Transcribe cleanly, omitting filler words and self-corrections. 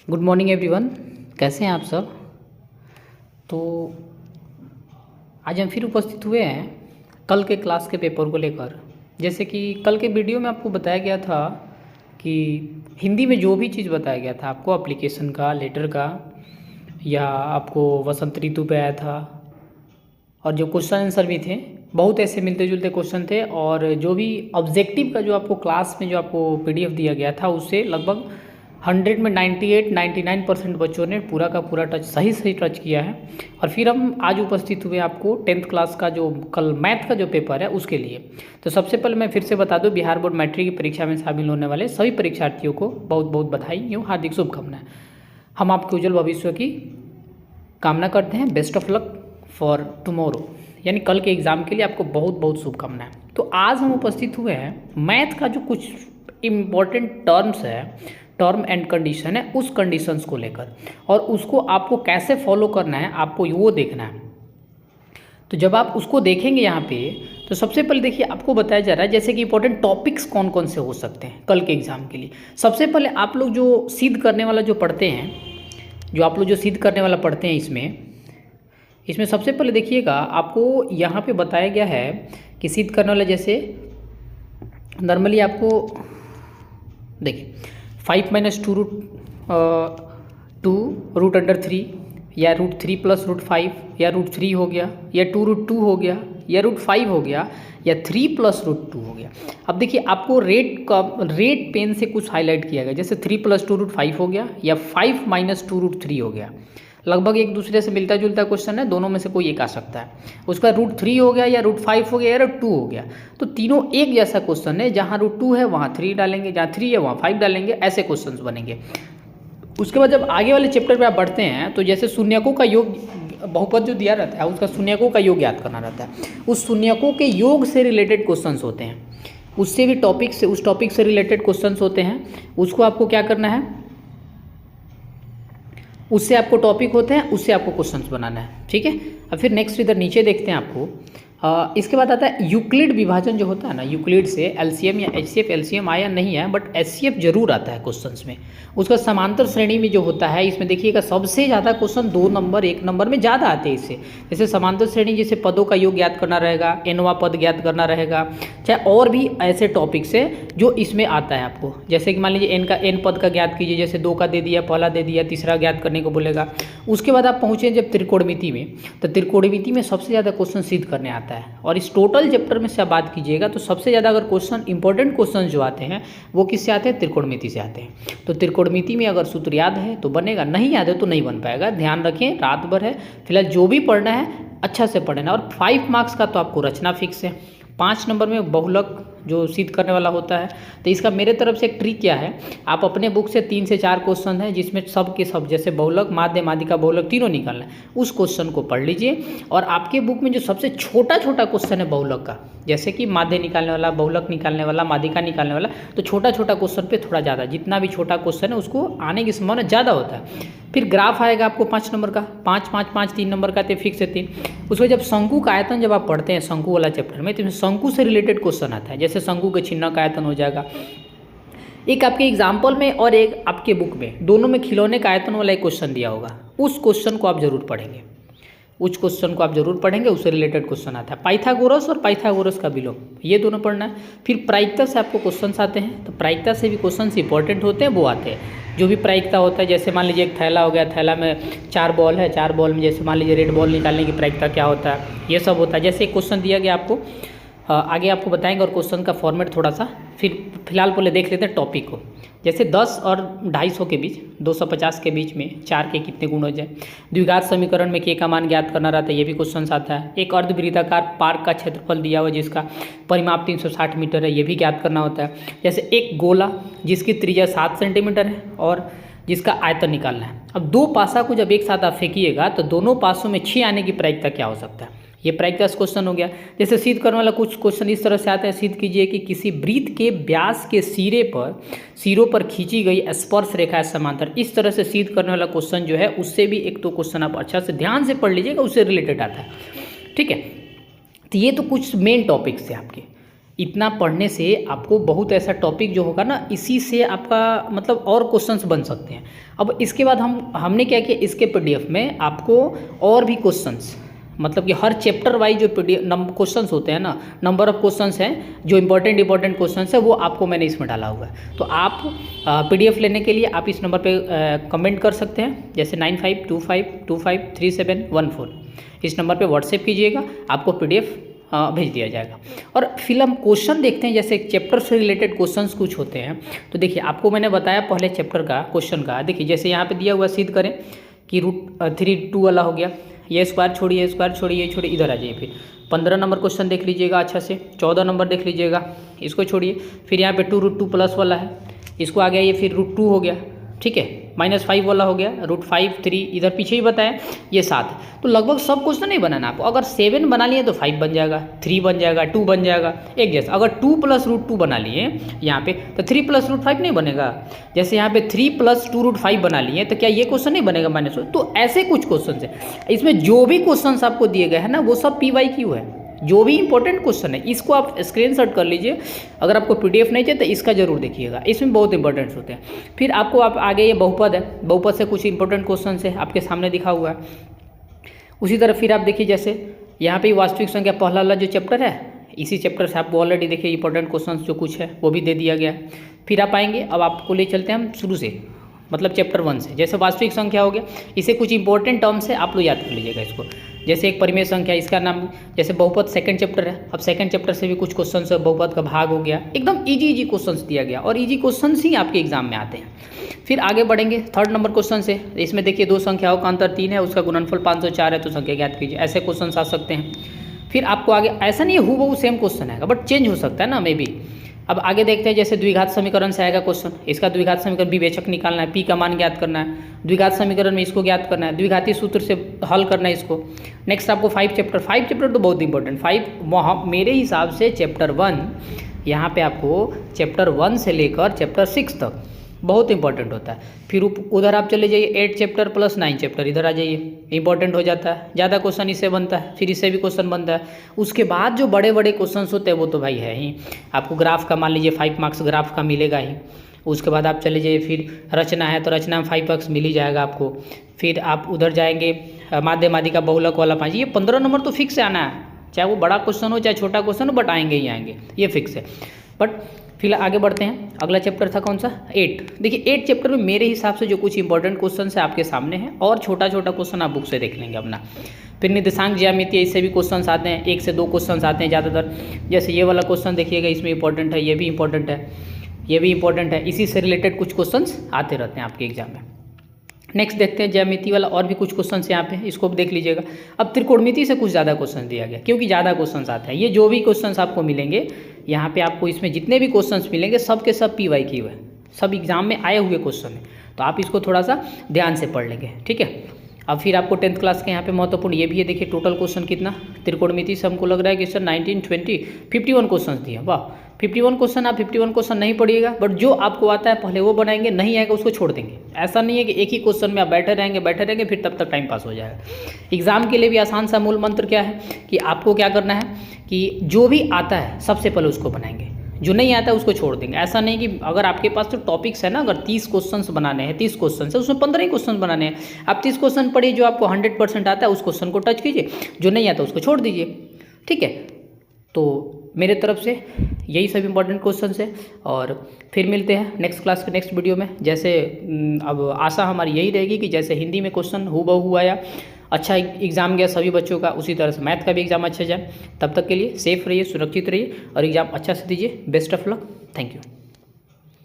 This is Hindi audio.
Good morning everyone. कैसे हैं आप सब। तो आज हम फिर उपस्थित हुए हैं कल के क्लास के पेपर को लेकर। जैसे कि कल के वीडियो में आपको बताया गया था कि हिंदी में जो भी चीज़ बताया गया था आपको, एप्लीकेशन का, लेटर का, या आपको वसंत ऋतु पे आया था, और जो क्वेश्चन आंसर भी थे बहुत ऐसे मिलते जुलते क्वेश्चन थे। और जो भी ऑब्जेक्टिव का जो आपको क्लास में जो आपको पीडीएफ दिया गया था उससे लगभग 100 में 98-99% बच्चों ने पूरा का पूरा सही टच किया है। और फिर हम आज उपस्थित हुए आपको 10th क्लास का जो कल मैथ का जो पेपर है उसके लिए। तो सबसे पहले मैं फिर से बता दूं, बिहार बोर्ड मैट्रिक की परीक्षा में शामिल होने वाले सभी परीक्षार्थियों को बहुत बहुत बधाई एवं हार्दिक शुभकामनाएं। हम आपके उज्जवल भविष्य की कामना करते हैं। Best of luck for tomorrow, यानी कल के एग्ज़ाम के लिए आपको बहुत बहुत शुभकामनाएं। तो आज हम उपस्थित हुए हैं मैथ का जो कुछ इम्पॉर्टेंट टर्म्स है, टर्म एंड कंडीशन है, उस कंडीशंस को लेकर, और उसको आपको कैसे फॉलो करना है आपको वो देखना है। तो जब आप उसको देखेंगे यहाँ पे, तो सबसे पहले देखिए आपको बताया जा रहा है जैसे कि इंपॉर्टेंट टॉपिक्स कौन कौन से हो सकते हैं कल के एग्ज़ाम के लिए। सबसे पहले आप लोग जो सिद्ध करने वाला जो पढ़ते हैं, जो आप लोग जो सिद्ध करने वाला पढ़ते हैं, इसमें सबसे पहले देखिएगा आपको यहाँ पे बताया गया है कि सिद्ध करने वाला, जैसे नॉर्मली आपको देखिए 5 - 2√2√3 या √3 + √5 या √3 हो गया, या 2√2 हो गया, या √5 हो गया, या 3 + √2 हो गया। अब देखिए आपको रेड पेन से कुछ हाईलाइट किया गया, जैसे 3 + 2√5 हो गया, या 5 - 2√3 हो गया। लगभग एक दूसरे से मिलता जुलता क्वेश्चन है, दोनों में से कोई एक आ सकता है। उसका √3 हो गया, या √5 हो गया, या √2 हो गया। तो तीनों एक जैसा क्वेश्चन है, जहाँ √2 है वहाँ 3 डालेंगे, जहाँ 3 है वहाँ 5 डालेंगे, ऐसे क्वेश्चंस बनेंगे। उसके बाद जब आगे वाले चैप्टर पे आप बढ़ते हैं तो जैसे शून्यकों का योग, बहुपद जो दिया रहता है उसका शून्यकों का योग याद करना रहता है। उस शून्यकों के योग से रिलेटेड क्वेश्चंस होते हैं, उससे भी उस टॉपिक से रिलेटेड क्वेश्चंस होते हैं। उसको आपको क्या करना है, उससे आपको टॉपिक होते हैं, उससे आपको क्वेश्चंस बनाना है। ठीक है। अब फिर नेक्स्ट इधर नीचे देखते हैं आपको, इसके बाद आता है यूक्लिड विभाजन जो होता है ना, यूक्लिड से एलसीएम या एचसीएफ, एलसीएम आया नहीं है बट एचसीएफ जरूर आता है क्वेश्चंस में। उसका समांतर श्रेणी में जो होता है, इसमें देखिएगा सबसे ज़्यादा क्वेश्चन 2 नंबर 1 नंबर में ज़्यादा आते हैं इससे। जैसे समांतर श्रेणी, जैसे पदों का योग याद करना रहेगा, एनवा पद याद करना रहेगा, चाहे और भी ऐसे टॉपिक्स है जो इसमें आता है आपको। जैसे कि मान लीजिए एन पद का ज्ञात कीजिए, जैसे 2 का दे दिया, पहला दे दिया, तीसरा ज्ञात करने को बोलेगा। उसके बाद आप पहुँचे जब त्रिकोणमिति में, तो त्रिकोणमिति में सबसे ज़्यादा क्वेश्चन सिद्ध करने आता है। और इस टोटल चैप्टर में से आप बात कीजिएगा तो सबसे ज़्यादा अगर क्वेश्चन इंपॉर्टेंट क्वेश्चन जो आते हैं वो किससे आते हैं, त्रिकोणमिति से आते हैं। तो त्रिकोणमिति में अगर सूत्र याद है तो बनेगा, नहीं याद है तो नहीं बन पाएगा। ध्यान रखें, रात भर है, फिलहाल जो भी पढ़ना है अच्छा से पढ़ना। और 5 मार्क्स का तो आपको रचना फिक्स है। 5 नंबर में बहुलक जो सिद्ध करने वाला होता है। तो इसका मेरे तरफ से एक ट्रिक क्या है, आप अपने बुक से 3 से 4 क्वेश्चन है जिसमें सब के सब, जैसे बहुलक, माध्य, माध्यिका, बहुलक तीनों निकालना है, उस क्वेश्चन को पढ़ लीजिए। और आपके बुक में जो सबसे छोटा छोटा क्वेश्चन है बहुलक का, जैसे कि माध्य निकालने वाला, बहुलक निकालने वाला, माध्यिका निकालने वाला, तो छोटा छोटा क्वेश्चन पे थोड़ा ज़्यादा, जितना भी छोटा क्वेश्चन है उसको आने की संभावना ज़्यादा होता है। फिर ग्राफ आएगा आपको 5 नंबर का, 5 5 5 3 नंबर का, तो फिक्स है 3। उसको जब शंकु का आयतन जब आप पढ़ते हैं शंकु वाला चैप्टर में, तो शंकु से रिलेटेड क्वेश्चन आता है, जैसे शंकु के छिन्न का आयतन हो जाएगा एक आपके एग्जाम्पल में, और एक आपके बुक में, दोनों में खिलौने का आयतन वाला एक क्वेश्चन दिया होगा। उस क्वेश्चन को आप जरूर पढ़ेंगे, उससे रिलेटेड क्वेश्चन आता है। पाइथागोरस और पाइथागोरस का विलोम, ये दोनों पढ़ना है। फिर प्रायिकता से आपको क्वेश्चंस आते हैं, तो प्रायिकता से भी क्वेश्चंस इंपॉर्टेंट होते हैं, वो आते हैं। जो भी प्रायिकता होता है, जैसे मान लीजिए एक थैला हो गया, थैला में 4 बॉल है, 4 बॉल में जैसे मान लीजिए रेड बॉल निकालने की प्रायिकता क्या होता है, ये सब होता है। जैसे एक क्वेश्चन दिया गया आपको, आगे आपको बताएंगे, और क्वेश्चन का फॉर्मेट थोड़ा सा फिलहाल पहले देख लेते हैं टॉपिक को। जैसे 10 और 250 के बीच, 250 के बीच में 4 के कितने गुण हो जाए। द्विघात समीकरण में के का मान ज्ञात करना रहता है, ये भी क्वेश्चन आता है। एक अर्धवृत्ताकार पार्क का क्षेत्रफल दिया हुआ जिसका परिमाप 360 मीटर है, ये भी ज्ञात करना होता है। जैसे एक गोला जिसकी त्रिज्या 7 सेंटीमीटर है और जिसका आयतन निकालना है। अब 2 पासा को जब एक साथ आप फेंकिएगा तो दोनों पासों में 6 आने की प्रायिकता क्या हो सकता है, ये प्रायिकता क्वेश्चन हो गया। जैसे सिद्ध करने वाला कुछ क्वेश्चन इस तरह से आता है, सिद्ध कीजिए कि किसी वृत्त के व्यास के सिरों पर खींची गई स्पर्श रेखा है समांतर। इस तरह से सिद्ध करने वाला क्वेश्चन जो है, उससे भी एक तो क्वेश्चन आप अच्छा से ध्यान से पढ़ लीजिएगा, उससे रिलेटेड आता है। ठीक है। तो ये तो कुछ मेन टॉपिक्स है आपके। इतना पढ़ने से आपको बहुत ऐसा टॉपिक जो होगा ना, इसी से आपका मतलब और क्वेश्चंस बन सकते हैं। अब इसके बाद हमने क्या किया, इसके पीडीएफ में आपको और भी क्वेश्चंस, मतलब कि हर चैप्टर वाइज जो क्वेश्चंस होते हैं ना, नंबर ऑफ क्वेश्चंस हैं जो इंपॉर्टेंट क्वेश्चंस है, वो आपको मैंने इसमें डाला हुआ है। तो आप पीडीएफ लेने के लिए आप इस नंबर पे कमेंट कर सकते हैं, जैसे 9525253714 इस नंबर पे व्हाट्सएप कीजिएगा, आपको पीडीएफ भेज दिया जाएगा। और फिर हम क्वेश्चन देखते हैं, जैसे चैप्टर से रिलेटेड क्वेश्चंस कुछ होते हैं। तो देखिए आपको मैंने बताया पहले चैप्टर का क्वेश्चन का, देखिए जैसे यहाँ पे दिया हुआ सिद्ध करें कि √3 वाला हो गया, ये स्क्वायर छोड़िए, ये छोड़िए, इधर आ जाइए। फिर 15 नंबर क्वेश्चन देख लीजिएगा अच्छा से, 14 नंबर देख लीजिएगा, इसको छोड़िए। फिर यहाँ पे 2√2 प्लस वाला है, इसको आ गया ये, फिर √2 हो गया, ठीक है। -5 वाला हो गया, √5 3, इधर पीछे ही बताया ये 7। तो लगभग सब क्वेश्चन नहीं बनाना आपको। अगर 7 बना लिए तो 5 बन जाएगा, 3 बन जाएगा, 2 बन जाएगा, एक जैसा। अगर 2 + √2 बना लिए यहाँ पे तो 3 + √5 नहीं बनेगा। जैसे यहाँ पे 3 + 2√5 बना लिए तो क्या ये क्वेश्चन नहीं बनेगा -1? तो ऐसे कुछ क्वेश्चन है इसमें। जो भी क्वेश्चन आपको दिए गए हैं ना, वो सब PYQ है। जो भी इंपॉर्टेंट क्वेश्चन है इसको आप स्क्रीनशॉट कर लीजिए। अगर आपको पीडीएफ नहीं चाहिए तो इसका जरूर देखिएगा, इसमें बहुत इंपॉर्टेंट होते हैं। फिर आपको आप आगे ये बहुपद है, बहुपद से कुछ इंपॉर्टेंट क्वेश्चन है आपके सामने दिखा हुआ है। उसी तरह फिर आप देखिए, जैसे यहाँ पे वास्तविक संख्या पहला वाला जो चैप्टर है, इसी चैप्टर से आपको ऑलरेडी देखिए इंपॉर्टेंट क्वेश्चन जो कुछ है वो भी दे दिया गया है। फिर आप आएंगे, अब आपको ले चलते हैं हम शुरू से, मतलब चैप्टर 1 से। जैसे वास्तविक संख्या हो गया, इसे कुछ इंपॉर्टेंट टर्म्स है, आप लोग याद कर लीजिएगा इसको। जैसे एक परिमेय संख्या, इसका नाम, जैसे बहुपद सेकंड चैप्टर है, अब सेकंड चैप्टर से भी कुछ क्वेश्चंस है, बहुपद का भाग हो गया, एकदम इजी क्वेश्चंस दिया गया, और इजी क्वेश्चंस ही आपके एग्जाम में आते हैं। फिर आगे बढ़ेंगे, 3rd नंबर क्वेश्चन से। इसमें देखिए 2 संख्याओं का अंतर 3 है, उसका गुणनफल 504 है, तो संख्या ज्ञात कीजिए। ऐसे क्वेश्चन आ सकते हैं। फिर आपको आगे, ऐसा नहीं है हूबहू सेम क्वेश्चन है, बट चेंज हो सकता है ना, मे बी। अब आगे देखते हैं, जैसे द्विघात समीकरण से आएगा क्वेश्चन। इसका द्विघात समीकरण विवेचक निकालना है, पी का मान ज्ञात करना है, द्विघात समीकरण में इसको ज्ञात करना है, द्विघाती सूत्र से हल करना है इसको। नेक्स्ट आपको 5 चैप्टर तो बहुत इंपॉर्टेंट, 5 मेरे हिसाब से चैप्टर 1, यहाँ पे आपको चैप्टर 1 से लेकर चैप्टर 6 तक बहुत इंपॉर्टेंट होता है। फिर उधर आप चले जाइए, 8 चैप्टर + 9 चैप्टर, इधर आ जाइए, इंपॉर्टेंट हो जाता है, ज़्यादा क्वेश्चन इससे बनता है, फिर इससे भी क्वेश्चन बनता है। उसके बाद जो बड़े बड़े क्वेश्चन होते हैं वो तो भाई है ही। आपको ग्राफ का मान लीजिए 5 मार्क्स ग्राफ का मिलेगा ही। उसके बाद आप चले जाइए, फिर रचना है तो रचना में 5 मार्क्स मिल ही जाएगा आपको। फिर आप उधर जाएंगे, माध्य माध्यिका बहुलक वाला 5, ये 15 नंबर तो फिक्स आना है, चाहे वो बड़ा क्वेश्चन हो चाहे छोटा क्वेश्चन हो, बट आएंगे ही आएंगे, ये फिक्स है। बट फिलहाल आगे बढ़ते हैं, अगला चैप्टर था कौन सा, 8। देखिए 8 चैप्टर में मेरे हिसाब से जो कुछ इंपॉर्टेंट क्वेश्चन है आपके सामने हैं, और छोटा क्वेश्चन आप बुक से देख लेंगे अपना। फिर निर्देशांक ज्यामिति, इससे भी क्वेश्चन आते हैं, 1 से 2 क्वेश्चन आते हैं ज़्यादातर। जैसे ये वाला क्वेश्चन देखिएगा, इसमें इंपॉर्टेंट है, ये भी इंपॉर्टेंट है, ये भी इंपॉर्टेंट है। इसी से रिलेटेड कुछ क्वेश्चन आते रहते हैं आपके एग्जाम में। नेक्स्ट देखते हैं ज्यामिति वाला, और भी कुछ क्वेश्चन यहाँ पे, इसको भी देख लीजिएगा। अब त्रिकोणमिति से कुछ ज़्यादा क्वेश्चन दिया गया, क्योंकि ज़्यादा क्वेश्चन आते हैं। ये जो भी क्वेश्चन आपको मिलेंगे यहाँ पे, आपको इसमें जितने भी क्वेश्चन मिलेंगे सब के सब PYQ है, सब एग्जाम में आए हुए क्वेश्चन है। तो आप इसको थोड़ा सा ध्यान से पढ़ लेंगे, ठीक है। अब फिर आपको 10th क्लास के यहाँ पे महत्वपूर्ण ये भी है, देखिए टोटल क्वेश्चन कितना त्रिकोणमिति से हमको लग रहा है कि सर 19 20 51 क्वेश्चन दिए। वाह, 51 क्वेश्चन, आप 51 क्वेश्चन नहीं पढ़िएगा, बट जो आपको आता है पहले वो बनाएंगे, नहीं आएगा उसको छोड़ देंगे। ऐसा नहीं है कि एक ही क्वेश्चन में आप बैठे रहेंगे फिर तब तक टाइम पास हो जाएगा। एग्जाम के लिए भी आसान सा मूल मंत्र क्या है कि आपको क्या करना है कि जो भी आता है सबसे पहले उसको बनाएंगे, जो नहीं आता है उसको छोड़ देंगे। ऐसा नहीं कि अगर आपके पास तो टॉपिक्स है ना, अगर 30 क्वेश्चंस बनाने हैं, 30 क्वेश्चन है, उसमें 15 ही क्वेश्चन बनाने हैं। आप 30 क्वेश्चन पढ़िए, जो आपको 100% आता है उस क्वेश्चन को टच कीजिए, जो नहीं आता उसको छोड़ दीजिए, ठीक है। तो मेरे तरफ से यही सब इंपॉर्टेंट क्वेश्चन है, और फिर मिलते हैं नेक्स्ट क्लास के नेक्स्ट वीडियो में। जैसे अब आशा हमारी यही रहेगी कि जैसे हिंदी में क्वेश्चन हूबहू आया, अच्छा एग्जाम गया सभी बच्चों का, उसी तरह से मैथ का भी एग्जाम अच्छा जाए। तब तक के लिए सेफ रहिए, सुरक्षित रहिए, और एग्जाम अच्छा से दीजिए। Best of luck, thank you.